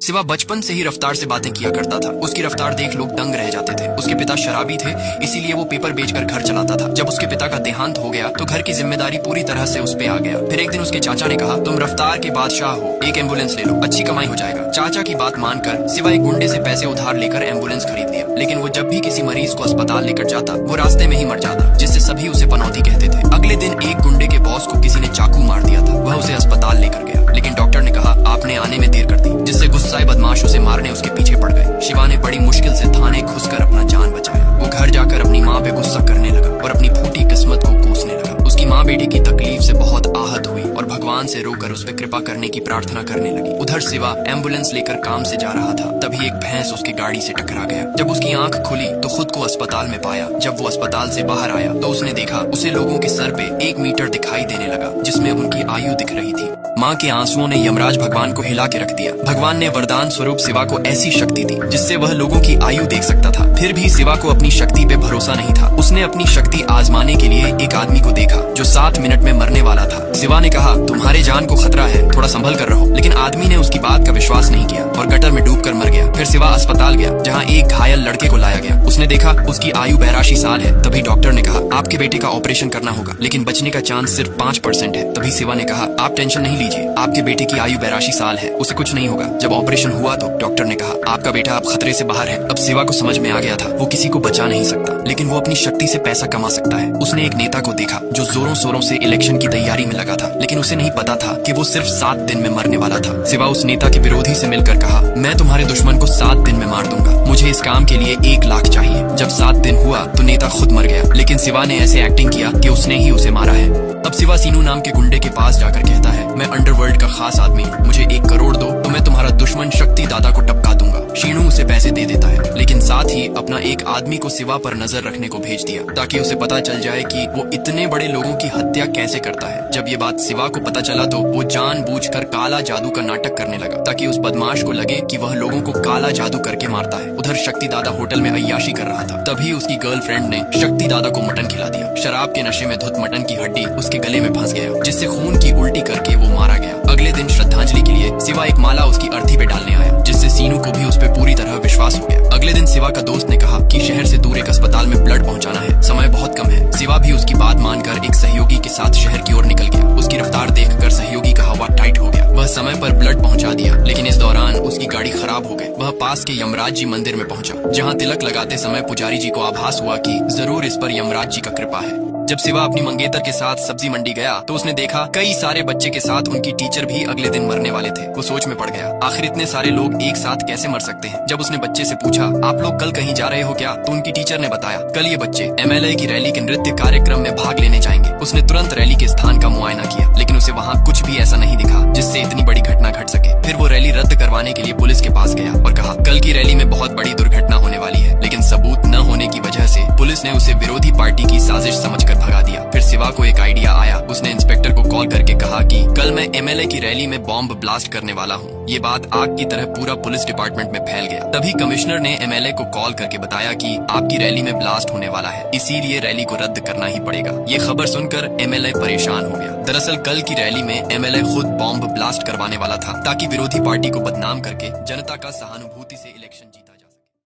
सिवा बचपन से ही रफ्तार से बातें किया करता था। उसकी रफ्तार देख लोग दंग रह जाते थे। उसके पिता शराबी थे, इसीलिए वो पेपर बेचकर घर चलाता था। जब उसके पिता का देहांत हो गया तो घर की जिम्मेदारी पूरी तरह से उस पे आ गया। फिर एक दिन उसके चाचा ने कहा, तुम रफ्तार के बादशाह हो, एक एम्बुलेंस ले लो, अच्छी कमाई हो जाएगा। चाचा की बात मानकर सिवा एक गुंडे से पैसे उधार लेकर एम्बुलेंस खरीद लिया। लेकिन वो जब भी किसी मरीज को अस्पताल लेकर जाता वो रास्ते में ही मर जाता, जिससे सभी उसे पनौती कहते थे। अगले दिन एक गुंडे के बॉस को किसी ने चाकू मार दिया था। वह उसे अस्पताल लेकर गया, लेकिन डॉक्टर ने कहा आपने आने में देर कर दी, जिससे गुस्साए बदमाश उसे मारने उसके पीछे पड़ गए। शिवा ने बड़ी मुश्किल से थाने घुसकर अपना जान बचाया। वो घर जाकर अपनी माँ पे गुस्सा करने लगा और अपनी फूटी किस्मत को कोसने लगा। उसकी माँ बेटे की तकलीफ से बहुत आहत हुई और भगवान से रोकर उस पर कृपा करने की प्रार्थना करने लगी। उधर सिवा एम्बुलेंस लेकर काम से जा रहा था, तभी एक भैंस उसकी गाड़ी से टकरा गया। जब उसकी आंख खुली तो खुद को अस्पताल में पाया। जब वो अस्पताल से बाहर आया तो उसने देखा उसे लोगों के सर पे 1 मीटर दिखाई देने लगा, जिसमें उनकी आयु दिख रही थी। माँ के आंसुओं ने यमराज भगवान को हिला के रख दिया। भगवान ने वरदान स्वरूप सिवा को ऐसी शक्ति दी जिससे वह लोगों की आयु देख सकता था। फिर भी सिवा को अपनी शक्ति पे भरोसा नहीं था। उसने अपनी शक्ति आजमाने के लिए एक आदमी को देखा जो 7 मिनट में मरने वाला था। सिवा ने कहा, तुम्हारे जान को खतरा है, थोड़ा संभल कर रहो। लेकिन आदमी ने उसकी बात का विश्वास नहीं किया और गटर में डूबकर मर गया। फिर सिवा अस्पताल गया, जहाँ एक घायल लड़के को लाया गया। उसने देखा उसकी आयु 82 साल है। तभी डॉक्टर ने कहा, आपके बेटे का ऑपरेशन करना होगा, लेकिन बचने का चांस सिर्फ 5% है। तभी सिवा ने कहा, आप टेंशन नहीं लीजिए, आपके बेटे की आयु 82 साल है, उसे कुछ नहीं होगा। जब ऑपरेशन हुआ तो डॉक्टर ने कहा, आपका बेटा अब खतरे से बाहर है। अब सिवा को समझ में आ गया था वो किसी को बचा नहीं सकता, लेकिन वो अपनी शक्ति से पैसा कमा सकता है। उसने एक नेता को देखा जो जोरों शोरों से इलेक्शन की तैयारी में लगा था, लेकिन उसे नहीं पता था कि वो सिर्फ 7 दिन में मरने वाला था। सिवा उस नेता के विरोधी से मिलकर कहा, मैं तुम्हारे दुश्मन को 7 दिन में मार दूंगा, मुझे इस काम के लिए 1 लाख चाहिए। जब 7 दिन हुआ तो नेता खुद मर गया, लेकिन सिवा ने ऐसे एक्टिंग किया कि उसने ही उसे मारा है। अब सिवा सीनू नाम के गुंडे के पास जाकर कहता है, मैं अंडरवर्ल्ड का खास आदमी हूँ, मुझे 1 करोड़ दो तो मैं तुम्हारा दुश्मन शक्ति दादा को टपका दूंगा। शीनू उसे पैसे दे देता है, लेकिन साथ ही अपना एक आदमी को सिवा पर नजर रखने को भेज दिया ताकि उसे पता चल जाए कि वो इतने बड़े लोगों की हत्या कैसे करता है। जब ये बात सिवा को पता चला तो वो जानबूझकर काला जादू का नाटक करने लगा ताकि उस बदमाश को लगे कि वह लोगों को काला जादू करके मारता है। उधर शक्ति दादा होटल में अय्याशी कर रहा था, तभी उसकी गर्लफ्रेंड ने शक्ति दादा को मटन खिला दिया। शराब के नशे में धुत मटन की हड्डी उसके गले में फंस गया, जिससे खून की उल्टी करके वो मारा गया। अगले दिन श्रद्धांजलि के लिए सिवा एक माला उसकी अर्थी पे डालने आया, जिससे सीनू को भी उस पे पूरी तरह विश्वास हो गया। अगले दिन सिवा का दोस्त ने कहा कि शहर से दूर एक अस्पताल में ब्लड पहुंचाना है, समय बहुत कम है। सिवा भी उसकी बात मानकर एक सहयोगी के साथ शहर की ओर निकल गया। उसकी रफ्तार देखकर सहयोगी का हवा टाइट हो गया। वह समय पर ब्लड पहुंचा दिया, लेकिन इस दौरान उसकी गाड़ी खराब हो गई। वह पास के यमराज जी मंदिर में पहुंचा, जहाँ तिलक लगाते समय पुजारी जी को आभास हुआ कि जरूर इस पर यमराज जी का कृपा है। जब सिवा अपनी मंगेतर के साथ सब्जी मंडी गया तो उसने देखा कई सारे बच्चे के साथ उनकी टीचर भी अगले दिन मरने वाले थे। वो सोच में पड़ गया, आखिर इतने सारे लोग एक साथ कैसे मर सकते हैं। जब उसने बच्चे से पूछा, आप लोग कल कहीं जा रहे हो क्या, तो उनकी टीचर ने बताया, कल ये बच्चे MLA की रैली के नृत्य कार्यक्रम में भाग लेने जाएंगे। उसने तुरंत रैली के स्थान का मुआयना किया, लेकिन उसे वहाँ कुछ भी ऐसा नहीं दिखा जिससे इतनी बड़ी घटना घट सके। फिर वो रैली रद्द करवाने के लिए पुलिस के पास गया और कहा, कल की रैली में बहुत बड़ी दुर्घटना होने वाली है। लेकिन सबूत न होने की वजह से पुलिस ने उसे विरोधी पार्टी की साजिश समझकर भगा दिया। फिर सिवा को एक आइडिया आया। उसने इंस्पेक्टर को कॉल करके कहा कि कल मैं MLA की रैली में बॉम्ब ब्लास्ट करने वाला हूँ। ये बात आग की तरह पूरा पुलिस डिपार्टमेंट में फैल गया। तभी कमिश्नर ने MLA को कॉल करके बताया कि आपकी रैली में ब्लास्ट होने वाला है, इसीलिए रैली को रद्द करना ही पड़ेगा। ये खबर सुनकर MLA परेशान हो गया। दरअसल कल की रैली में MLA खुद बॉम्ब ब्लास्ट करवाने वाला था ताकि विरोधी पार्टी को बदनाम करके जनता का सहानुभूति से